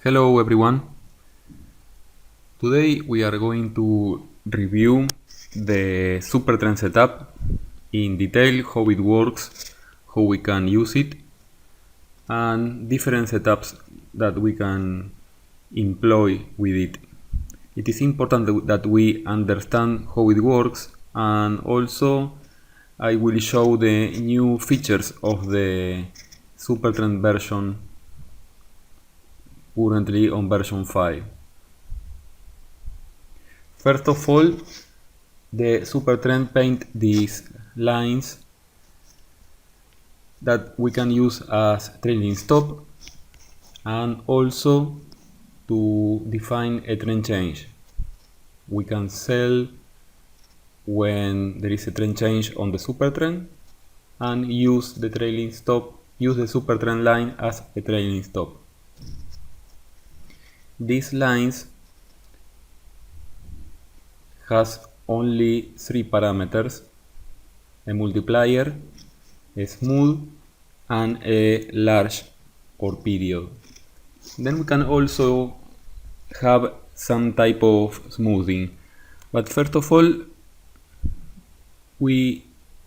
Hello everyone. Today we are going to review the Supertrend setup in detail, how it works, how we can use it, and different setups that we can employ with it. It is important that we understand how it works, and also I will show the new features of the Supertrend version currently on version 5. First of all, the Supertrend paint these lines that we can use as trailing stop and also to define a trend change. We can sell when there is a trend change on the Supertrend and use the trailing stop, use the Supertrend line as a trailing stop. These lines has only three parameters: a multiplier, a smooth, and a large or period. Then we can also have some type of smoothing, but first of all we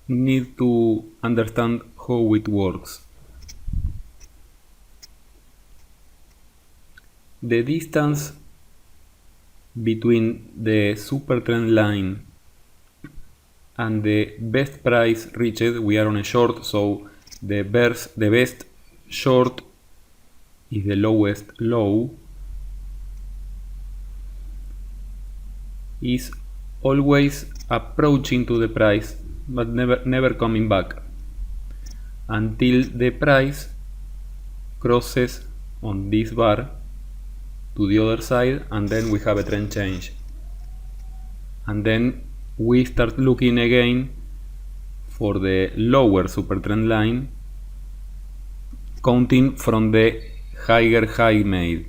need to understand how it works. The distance between the Supertrend line and the best price reached, we are on a short, so the best short is the lowest low, is always approaching to the price but never coming back until the price crosses on this bar to the other side, and then we have a trend change, and then we start looking again for the lower Supertrend line, counting from the higher high made.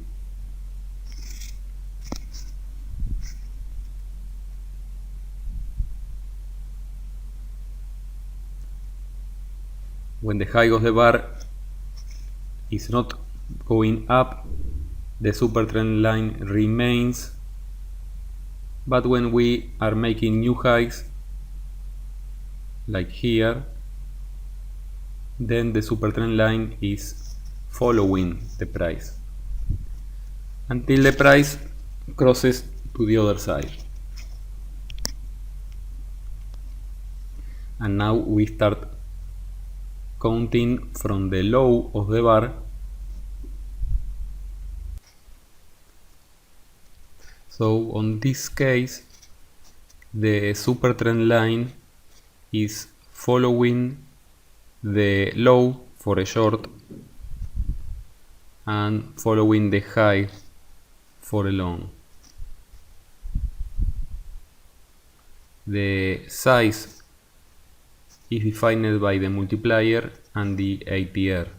When the high of the bar is not going up, the Supertrend line remains, but when we are making new highs, like here, then the Supertrend line is following the price until the price crosses to the other side. And now we start counting from the low of the bar . So on this case, the Supertrend line is following the low for a short and following the high for a long. The size is defined by the multiplier and the ATR.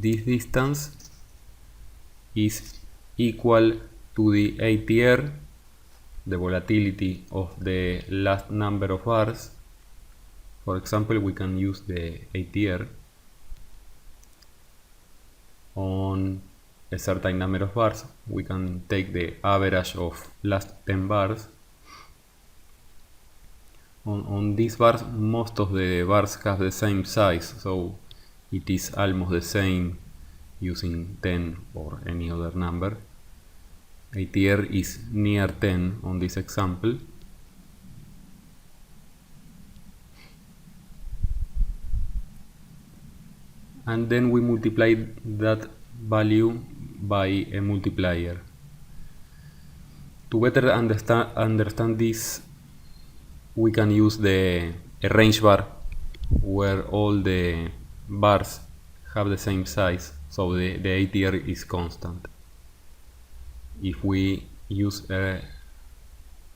This distance is equal to the ATR, the volatility of the last number of bars. For example, we can use the ATR on a certain number of bars. We can take the average of last 10 bars. On these bars, most of the bars have the same size, so it is almost the same using 10 or any other number. ATR is near 10 on this example. And then we multiply that value by a multiplier. To better understand this, we can use a range bar where all the bars have the same size, so the ATR is constant. If we use a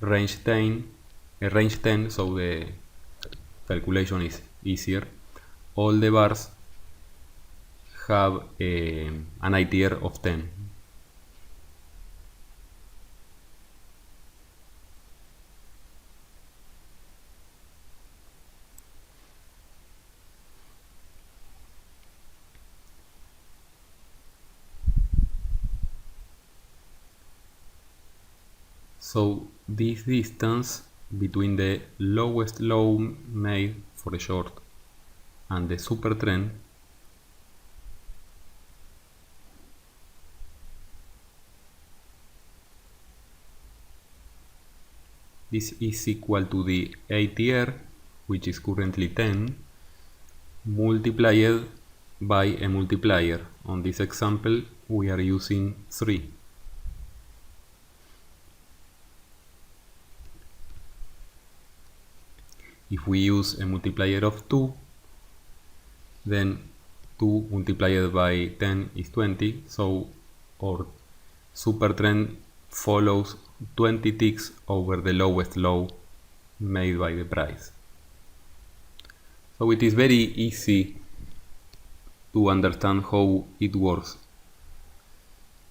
range 10, so the calculation is easier, all the bars have an ATR of 10. So this distance between the lowest low made for a short and the super trend this is equal to the ATR, which is currently 10, multiplied by a multiplier. On this example we are using 3. If we use a multiplier of 2, then 2 multiplied by 10 is 20, so our super trend follows 20 ticks over the lowest low made by the price. So it is very easy to understand how it works.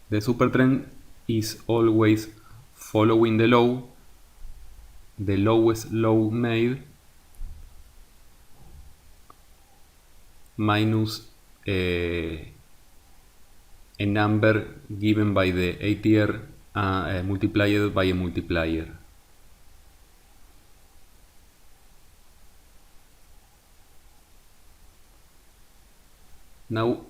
The super trend is always following the lowest low made minus a number given by the ATR multiplied by a multiplier. Now,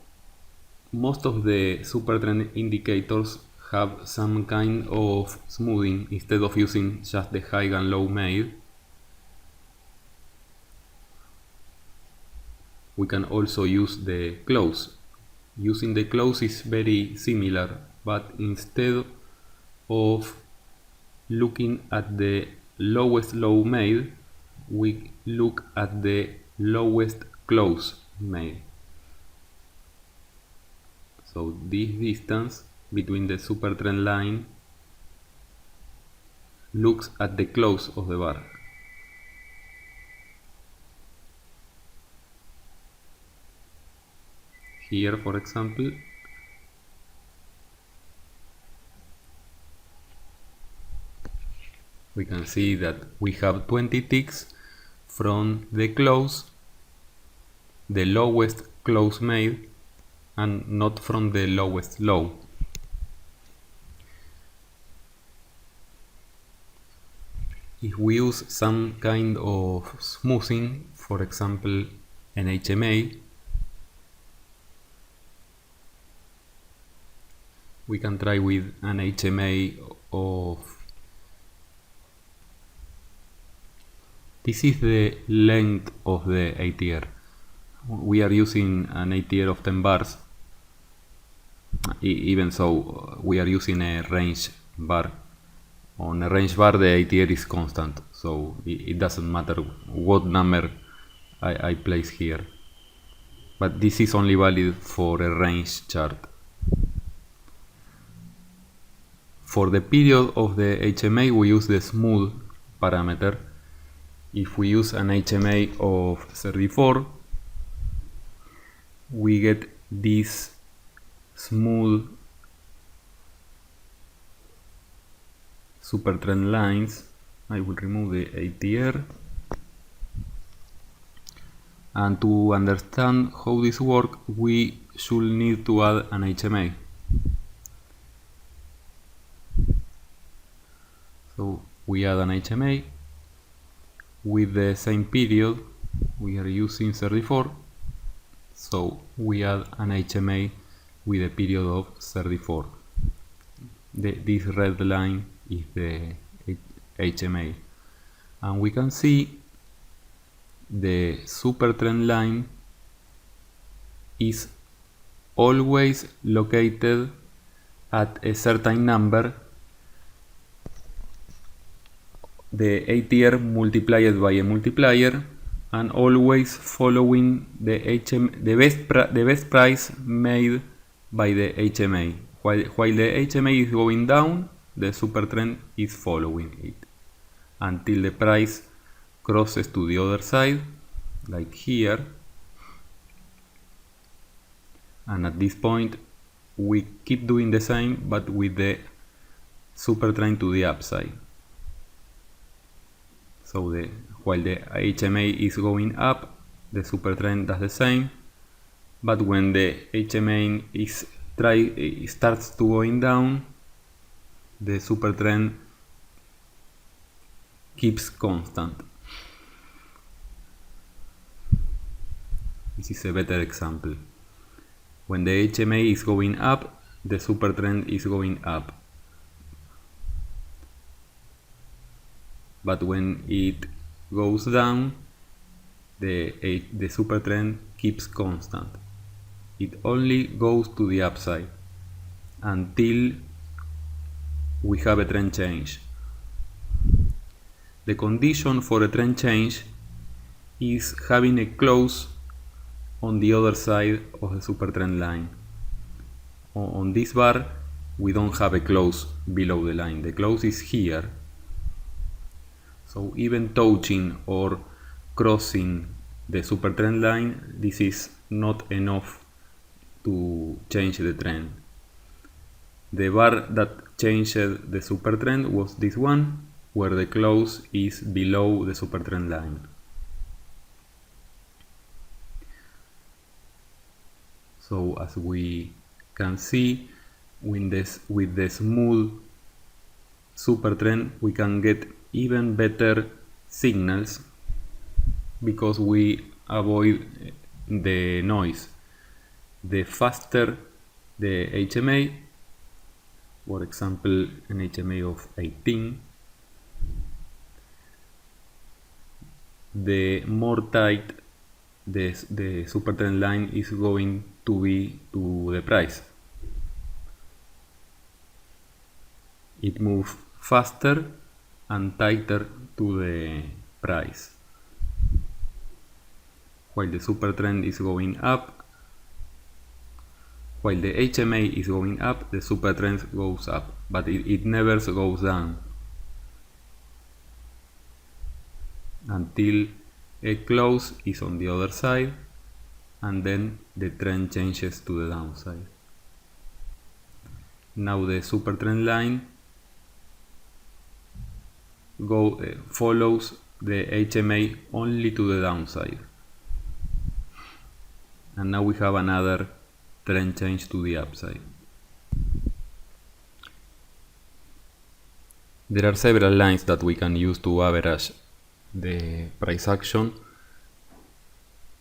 most of the super trend indicators have some kind of smoothing instead of using just the high and low made. We can also use the close. Using the close is very similar, but instead of looking at the lowest low made, we look at the lowest close made. So this distance between the super trend line looks at the close of the bar. Here, for example, we can see that we have 20 ticks from the close, the lowest close made, and not from the lowest low. If we use some kind of smoothing, for example an HMA, we can try with an HMA of, this is the length of the ATR. We are using an ATR of 10 bars, even so we are using a range bar. On a range bar the ATR is constant, so it doesn't matter what number I place here, but this is only valid for a range chart. For the period of the HMA we use the smooth parameter. If we use an HMA of 34, we get these smooth super trend lines. I will remove the ATR. And to understand how this works, we should need to add an HMA. So we add an HMA with the same period. We are using 34, so we add an HMA with a period of 34. This red line is the HMA, and we can see the super trend line is always located at a certain number, the ATR multiplied by a multiplier, and always following the best price made by the HMA. While the HMA is going down, the super trend is following it until the price crosses to the other side, like here, and at this point we keep doing the same, but with the super trend to the upside. So while the HMA is going up, the super trend does the same, but when the HMA starts to going down, the super trend keeps constant. This is a better example. When the HMA is going up, the supertrend is going up. But when it goes down, the supertrend keeps constant. It only goes to the upside until we have a trend change. The condition for a trend change is having a close on the other side of the supertrend line. On this bar, we don't have a close below the line. The close is here. So even touching or crossing the supertrend line, this is not enough to change the trend. The bar that changed the supertrend was this one, where the close is below the supertrend line. So as we can see, with the smooth supertrend, we can get even better signals because we avoid the noise. The faster the HMA, for example, an HMA of 18, the more tight the supertrend line is going to be to the price. It moves faster and tighter to the price. While the supertrend is going up, while the HMA is going up, the supertrend goes up, but it never goes down until a close is on the other side, and then the trend changes to the downside. Now the supertrend line follows the HMA only to the downside, and now we have another trend change to the upside. There are several lines that we can use to average the price action.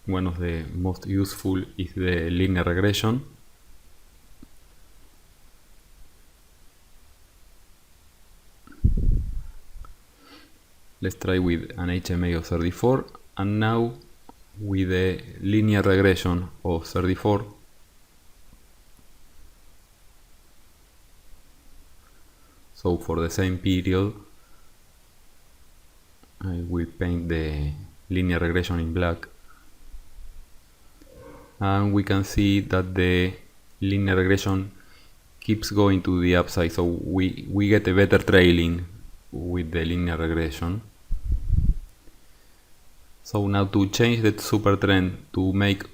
One of the most useful is the linear regression. Let's try with an HMA of 34, and now with a linear regression of 34. So for the same period, I will paint the linear regression in black, and we can see that the linear regression keeps going to the upside, so we get a better trailing with the linear regression. So now to change the supertrend to make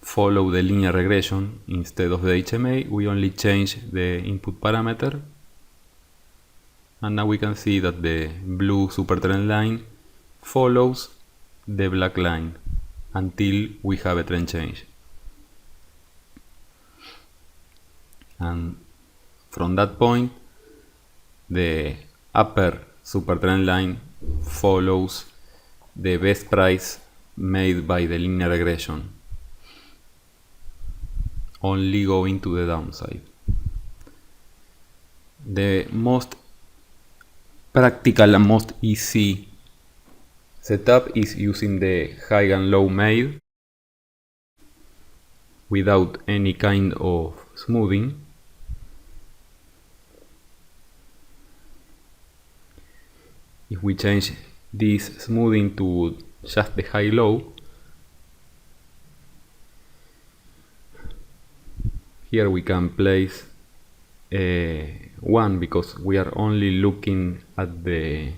follow the linear regression instead of the HMA, we only change the input parameter, and now we can see that the blue supertrend line follows the black line until we have a trend change. And from that point, the upper supertrend line follows the best price made by the linear regression, only going to the downside. The most practical and most easy setup is using the high and low made without any kind of smoothing. If we change this smoothing to just the high low, here we can place 1 because we are only looking at the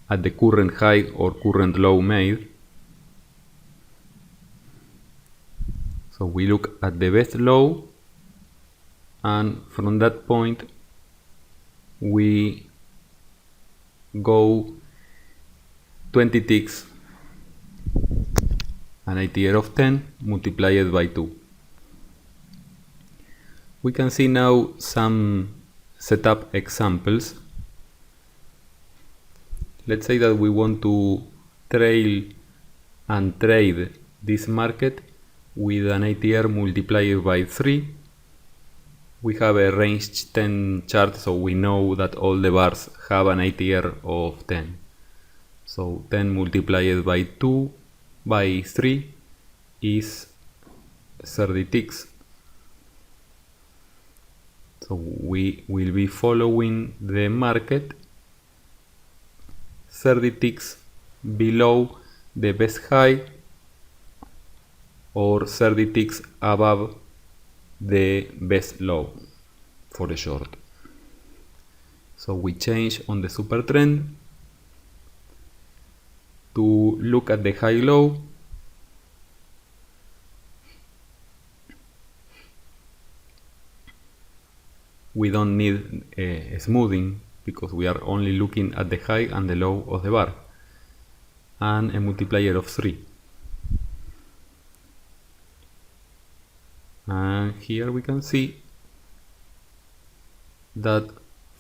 current high or current low made. So we look at the best low, and from that point we go 20 ticks, an ATR of 10 multiplied by 2. We can see now some setup examples. let's say that we want to trail and trade this market with an ATR multiplied by 3. We have a range 10 chart, so we know that all the bars have an ATR of 10. So 10 multiplied by 2 by 3 is 30 ticks. So we will be following the market 30 ticks below the best high or 30 ticks above the best low for the short. So we change on the Supertrend to look at the high low. We don't need a smoothing because we are only looking at the high and the low of the bar, and a multiplier of 3. And here we can see that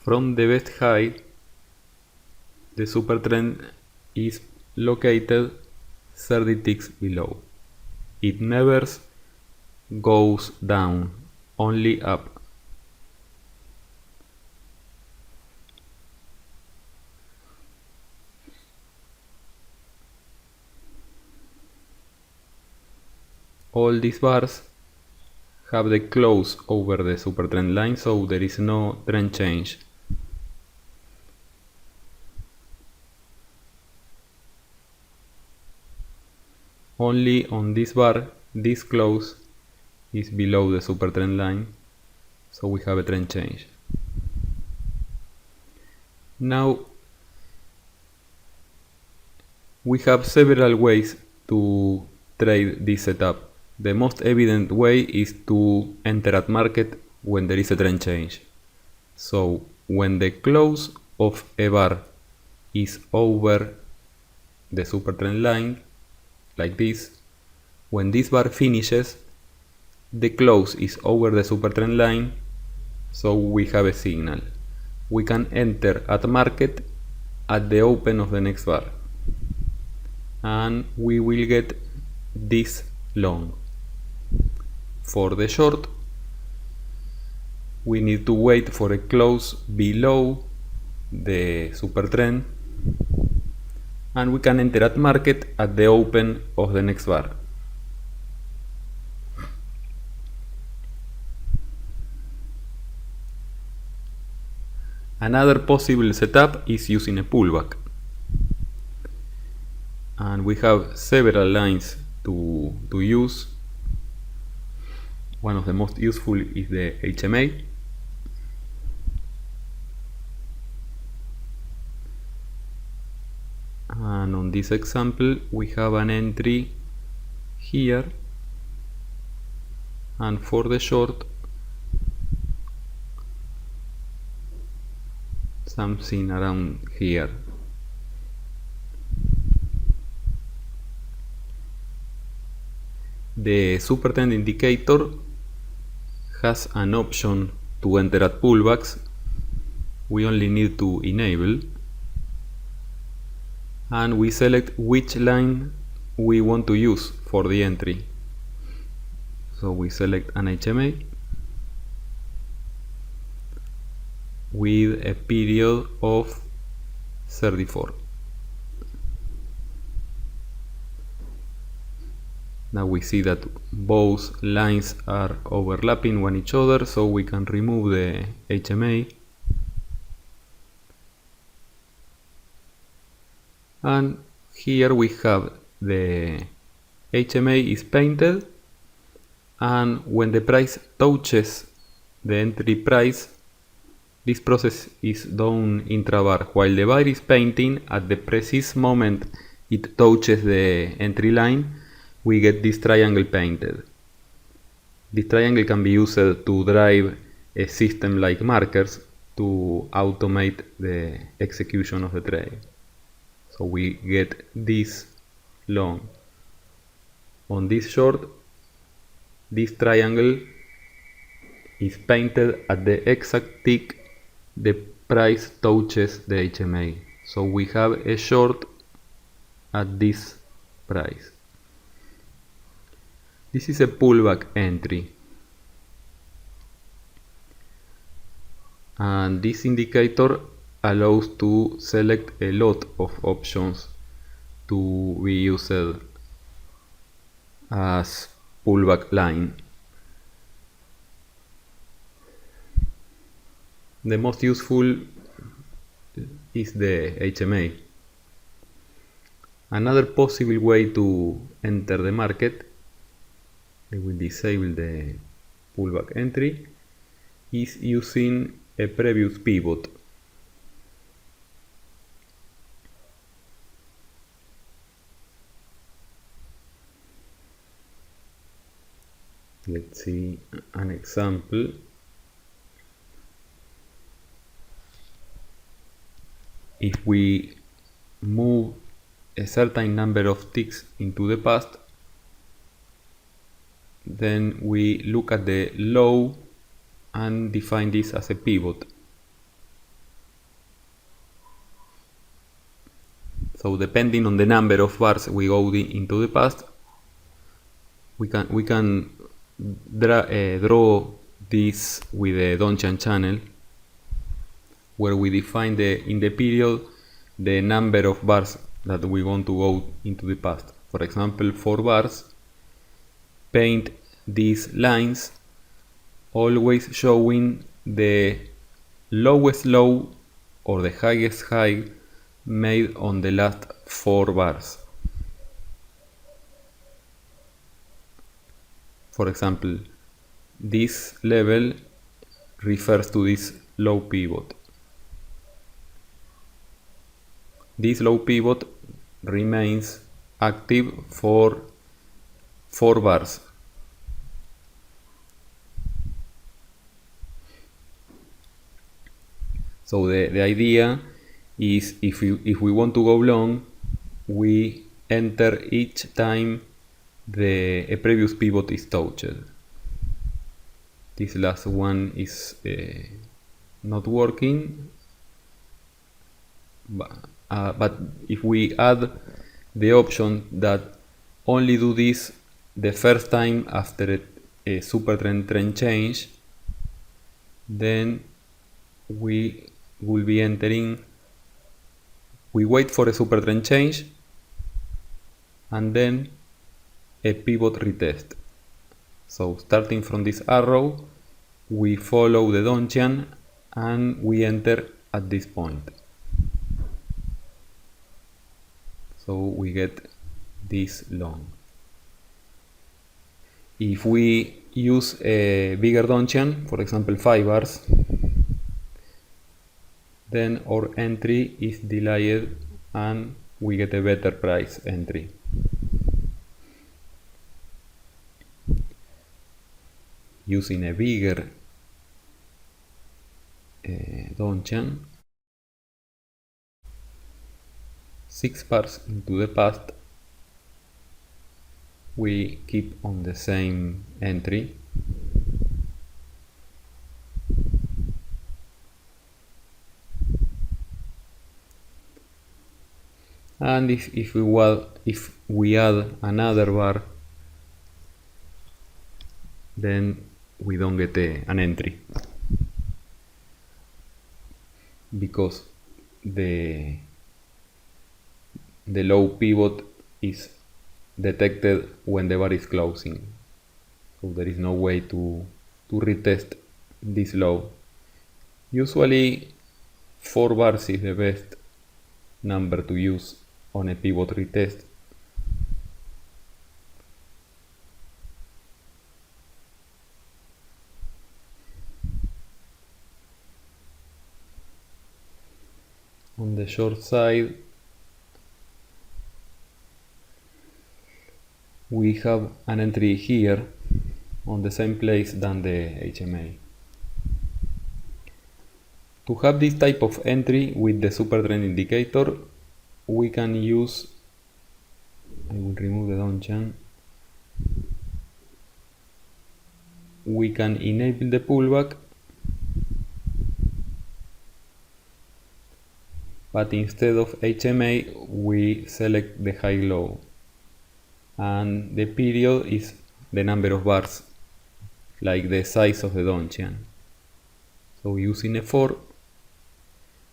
from the best high the Supertrend is located 30 ticks below. It never goes down, only up. All these bars have the close over the Supertrend line, so there is no trend change. Only on this bar, this close is below the Supertrend line, so we have a trend change. Now we have several ways to trade this setup. The most evident way is to enter at market when there is a trend change. So when the close of a bar is over the Supertrend line, like this, when this bar finishes, the close is over the Supertrend line, so we have a signal. We can enter at market at the open of the next bar, and we will get this long. For the short, we need to wait for a close below the Supertrend, and we can enter at market at the open of the next bar. Another possible setup is using a pullback, and we have several lines to use. One of the most useful is the HMA. And on this example we have an entry here, and for the short something around here. The Supertrend indicator has an option to enter at pullbacks. We only need to enable, and we select which line we want to use for the entry. So we select an HMA with a period of 34. Now we see that both lines are overlapping one each other, so we can remove the HMA. And here we have the HMA is painted, and when the price touches the entry price, this process is done intrabar. While the buyer is painting, at the precise moment it touches the entry line, we get this triangle painted. This triangle can be used to drive a system like markers to automate the execution of the trade. So we get this long. On this short, this triangle is painted at the exact tick the price touches the HMA. So we have a short at this price. This is a pullback entry, and this indicator allows to select a lot of options to be used as pullback line. The most useful is the HMA. Another possible way to enter the market, I will disable the pullback entry, is using a previous pivot. Let's see an example. If we move a certain number of ticks into the past, then we look at the low and define this as a pivot. So depending on the number of bars we go into the past, we can draw this with a Donchian channel, where we define in the period the number of bars that we want to go into the past. For example, 4 bars. Paint these lines, always showing the lowest low or the highest high made on the last 4 bars. For example, this level refers to this low pivot. This low pivot remains active for 4 bars. So the idea is if we want to go long, we enter each time a previous pivot is touched. This last one is not working, but if we add the option that only do this the first time after a Supertrend trend change, then we will be entering, we wait for a Supertrend change and then a pivot retest. So starting from this arrow, we follow the Donchian and we enter at this point. So we get this long. If we use a bigger Donchian, for example 5 bars, then our entry is delayed and we get a better price entry. Using a bigger Donchian, 6 bars into the past, we keep on the same entry. And if we add another bar, then we don't get an entry, because the low pivot is detected when the bar is closing, so there is no way to retest this low. Usually 4 bars is the best number to use on a pivot retest. On the short side, we have an entry here on the same place than the HMA. To have this type of entry with the Supertrend indicator, we can use, I will remove the Donchian, we can enable the pullback but instead of HMA we select the high-low, and the period is the number of bars, like the size of the Donchian. So using F4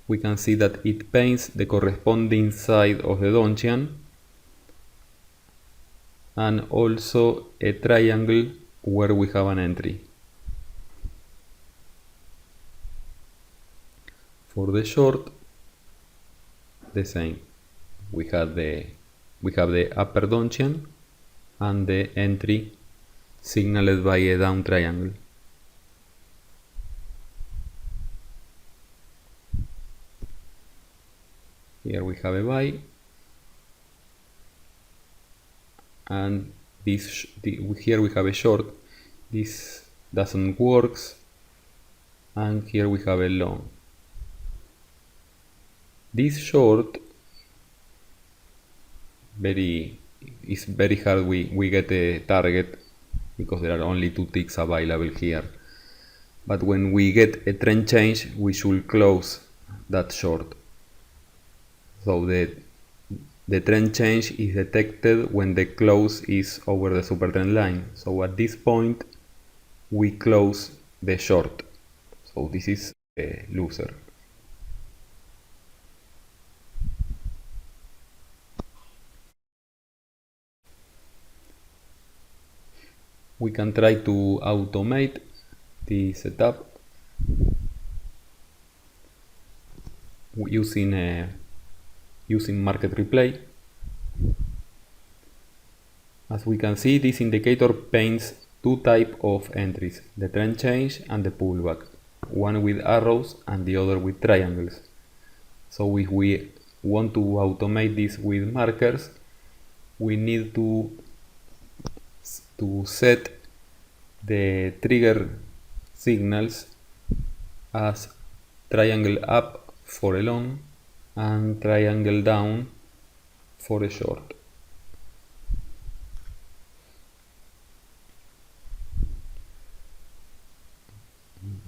we can see that it paints the corresponding side of the Donchian and also a triangle where we have an entry. For the short, the same. We have the upper Donchian and the entry signaled by a down triangle. Here we have a buy, and here we have a short. This doesn't work, and here we have a long. This short is very hard. We get a target because there are only 2 ticks available here. But when we get a trend change, we should close that short. So the trend change is detected when the close is over the Supertrend line. So at this point, we close the short. So this is a loser. We can try to automate the setup using market replay. As we can see, this indicator paints 2 types of entries, the trend change and the pullback, one with arrows and the other with triangles. So if we want to automate this with markers, we need to set the trigger signals as triangle up for a long and triangle down for a short.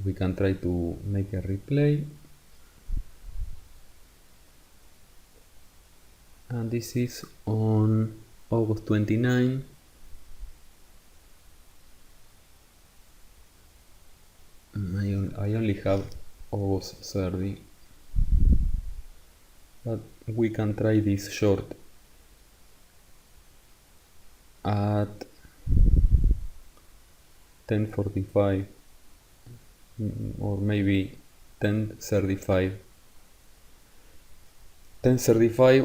We can try to make a replay, and this is on August 29. I only have August 30, but we can try this short at 10:45 or maybe 10:35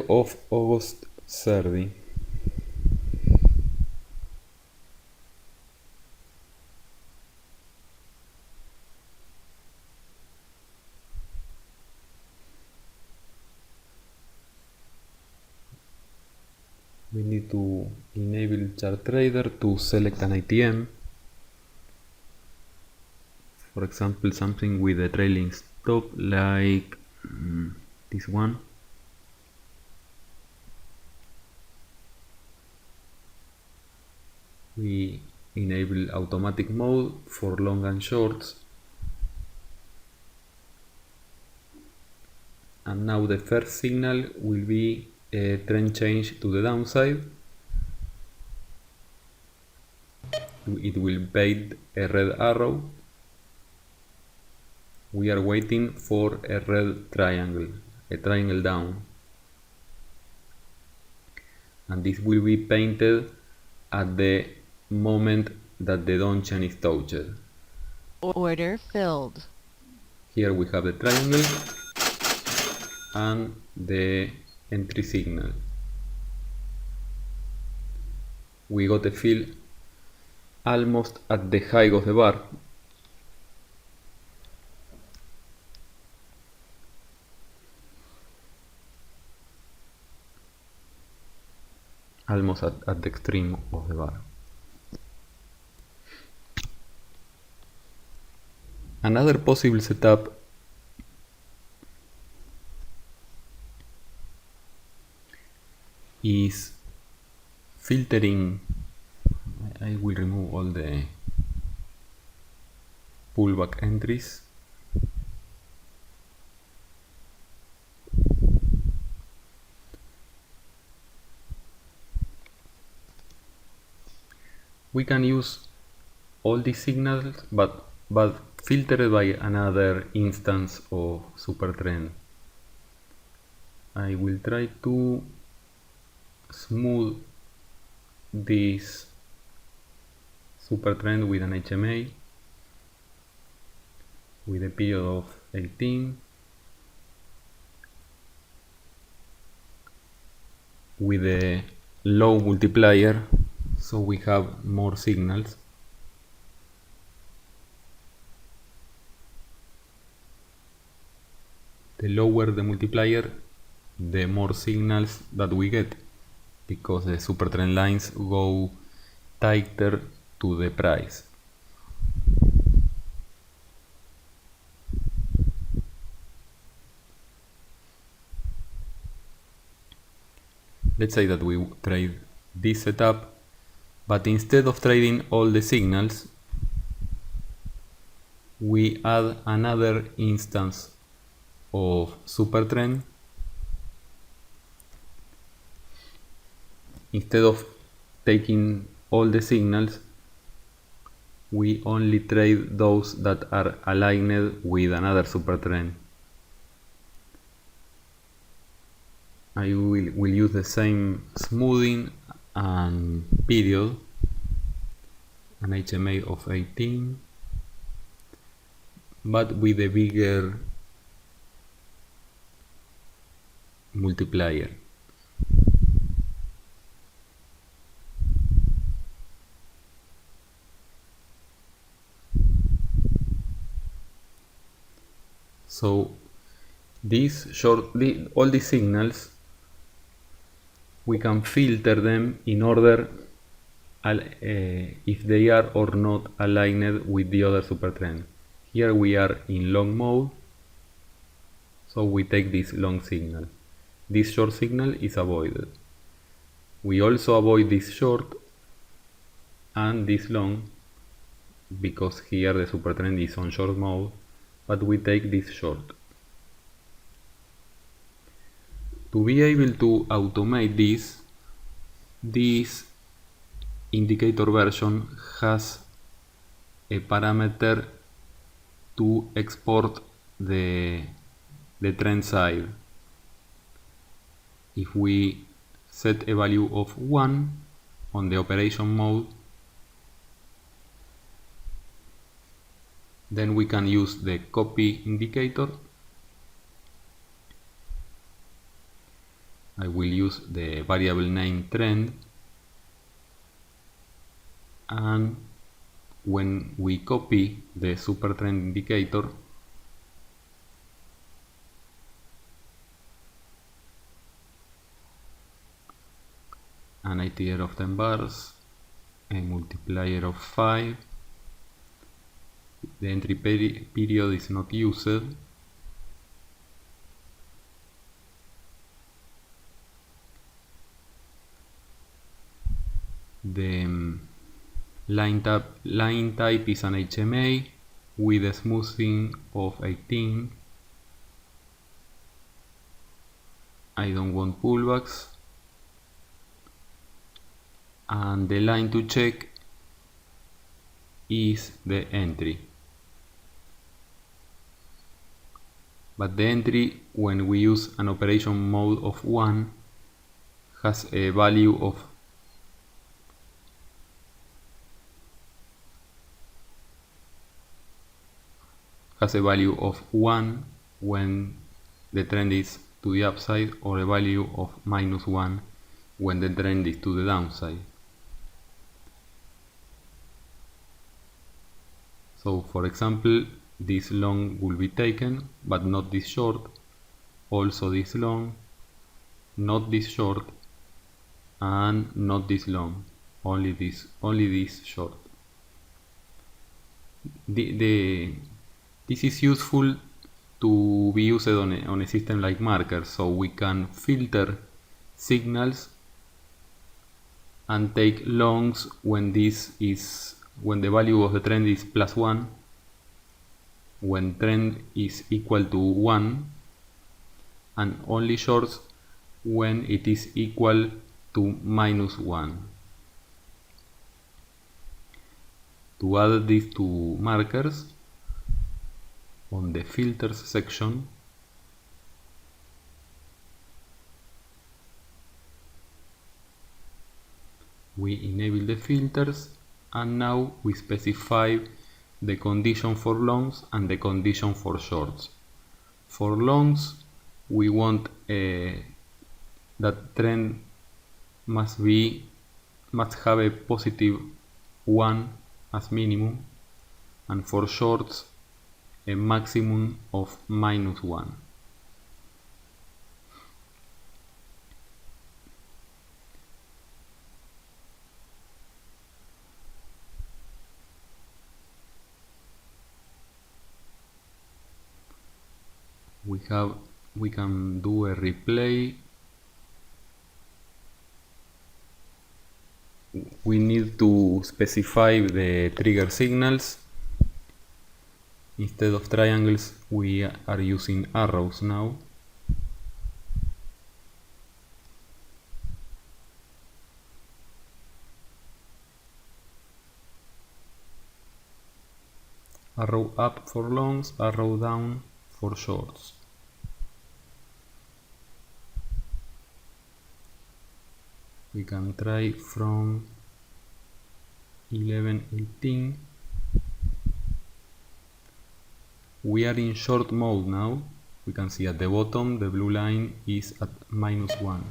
of August 30. We need to enable Ninjatrader to select an ITM. For example, something with a trailing stop like this one. We enable automatic mode for long and shorts. And now the first signal will be a trend change to the downside. It will paint a red arrow. We are waiting for a red triangle, a triangle down. And this will be painted at the moment that the Donchian is touched. Order filled. Here we have the triangle and the entry signal. We got a fill almost at the high of the bar. Almost at the extreme of the bar. Another possible setup is filtering. I will remove all the pullback entries. we can use all these signals but filtered by another instance of Supertrend. I will try to smooth this Supertrend with an HMA with a period of 18, with a low multiplier, so we have more signals. The lower the multiplier, the more signals that we get, because the Supertrend lines go tighter to the price. Let's say that we trade this setup, but instead of trading all the signals, we add another instance of Supertrend. Instead of taking all the signals, we only trade those that are aligned with another Supertrend. I will use the same smoothing and period, an HMA of 18, but with a bigger multiplier. So all these signals, we can filter them in order if they are or not aligned with the other Supertrend. Here we are in long mode, so we take this long signal. This short signal is avoided. We also avoid this short and this long, because here the Supertrend is on short mode, but we take this short. To be able to automate this indicator version has a parameter to export the trend side. If we set a value of 1 on the operation mode, then we can use the copy indicator. I will use the variable name trend, and when we copy the Supertrend indicator, an ITR of 10 bars, a multiplier of 5, the entry period is not used, the line type is an HMA with a smoothing of 18. I don't want pullbacks, and the line to check is the entry. But the entry, when we use an operation mode of 1, has a value of has a value of 1 when the trend is to the upside, or a value of -1 when the trend is to the downside. So for example, this long will be taken, but not this short, also this long, not this short, and not this long, only this short. This is useful to be used on a system like Marker, so we can filter signals and take longs when the value of the trend is +1, when trend is equal to 1, and only shorts when it is equal to -1. To add these two markers, on the filters section, we enable the filters, and now we specify the condition for longs and the condition for shorts. For longs, we want that trend must have a positive 1 as minimum, and for shorts a maximum of -1. We can do a replay. We need to specify the trigger signals. Instead of triangles, we are using arrows now. Arrow up for longs, arrow down for shorts. We can try from 11:18. We are in short mode now. We can see at the bottom the blue line is at -1.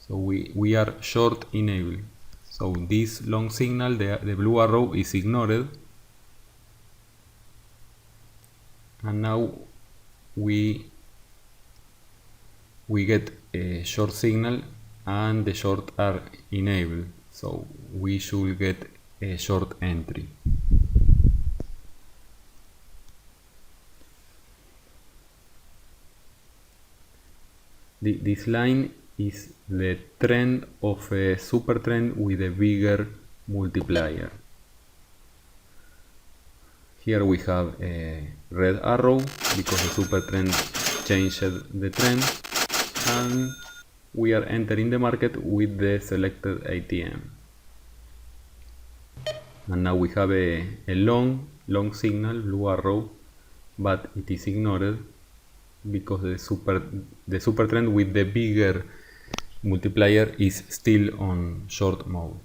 So we are short enabled. So this long signal, the blue arrow, is ignored. And now we get a short signal and the short are enabled, so we should get a short entry. This line is the trend of a super trend with a bigger multiplier. Here we have a red arrow because the super trend changed the trend, and we are entering the market with the selected ATM. And now we have a long signal, blue arrow, but it is ignored because the super trend with the bigger multiplier is still on short mode.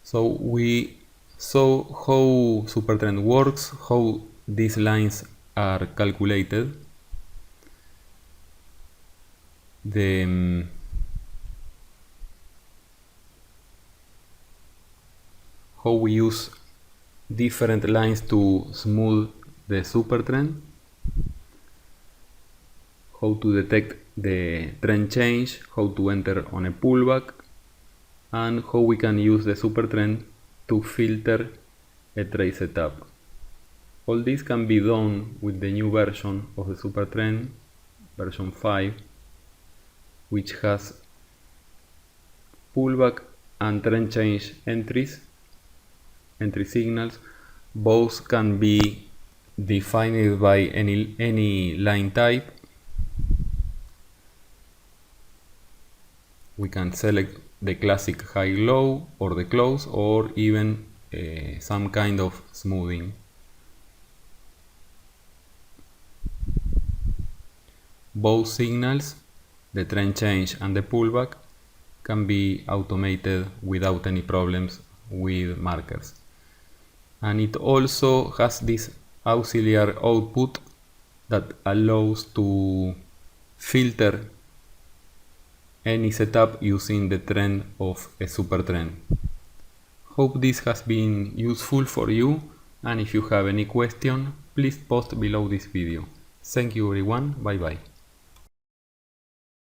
So we saw how Supertrend works, how these lines are calculated. How we use different lines to smooth the Supertrend, how to detect the trend change, how to enter on a pullback, and how we can use the Supertrend to filter a trade setup. All this can be done with the new version of the Supertrend, version 5, which has pullback and trend change entry signals. Both can be defined by any line type. We can select the classic high-low or the close, or even some kind of smoothing. Both signals, the trend change and the pullback, can be automated without any problems with markers. And it also has this auxiliary output that allows to filter any setup using the trend of a super trend. Hope this has been useful for you, and if you have any question, please post below this video. Thank you everyone, bye bye.